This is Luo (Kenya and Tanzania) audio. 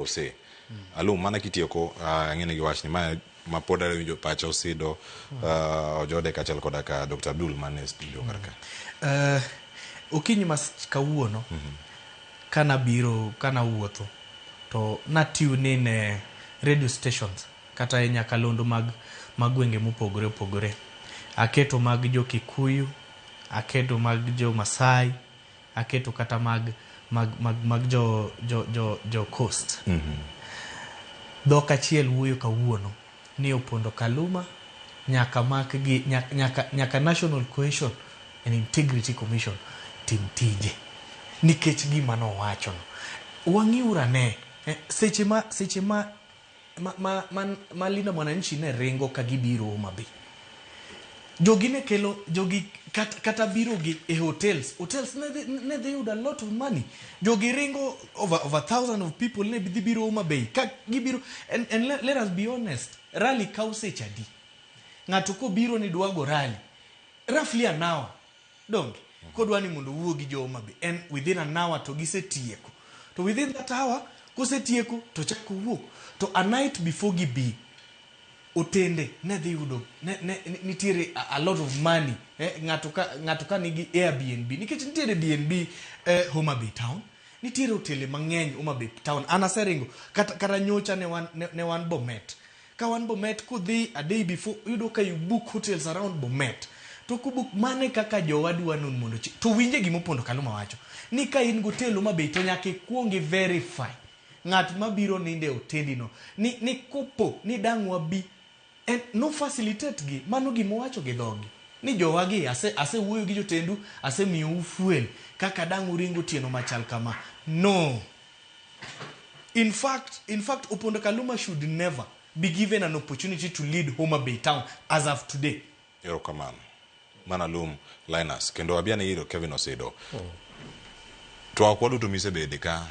ose alum mana kitieko ngene gi wachni ma poda winjo pacha osido jode kachal koda ka Dr. Abdul mane studio karka okinyi mas kawuono kana biro kana wuotho to natune ne radio stations kata nyakalondo mag gwenge mopogore opogore. Aketo mag jo Kikuyu, aketo mag jo Masai, aketo kata mag jo Coast. Dhok achiel wuoyo kawuono ni opondo Kaluma nyaka makgi nyaka National Cohesion and Integrity Commission tim tije nikech gima no wacho no wangiura ne seche ma Linda Mwananchi ne ringo ka gibiro Homabay. Jogi ne kelo jogi kata biro gi e hotels ne they would a lot of money. Jogi ringo over 1,000 of people ne biro Homabay ka gibiro and let us be honest, rally kausecha di ngato ko biro ni dwago rally roughly an hour dong kodwani mondo wuo gi jo Homabay and within an hour to gisetieko to within that hour kosetieko to chako wuok to a night before gibi otende ne dhi yudo nitiere a lot of money ngato ka nigi Airbnb nikech nitiere BNB Homabay town, nitiere hotele mang'eny Homabay town. Anaseringo kata nyocha ne wan Bomet, ka wan Bomet kudhi a day before yudo ka you book hotels around Bomet to kubuk mane kaka jowadwa nun mondo to winje gimopondo Kaluma wacho ni ka in gotel Homabay to nyake kuongi verify ngat mabiro ninde otendi no ni kopo ni dangwa bi and no facilitate gi mano gimo wacho gi dhogi ni jowagi ase wuoyo gi jotendu ase miyo ufuel kaka dangu ringo tieno machal kama. No, in fact opondo Kaluma should never be given an opportunity to lead Homabay town as of today. Erokamano Manalum Linus kendo abiane hiro Kevin Osedo to akwado to mise bede ka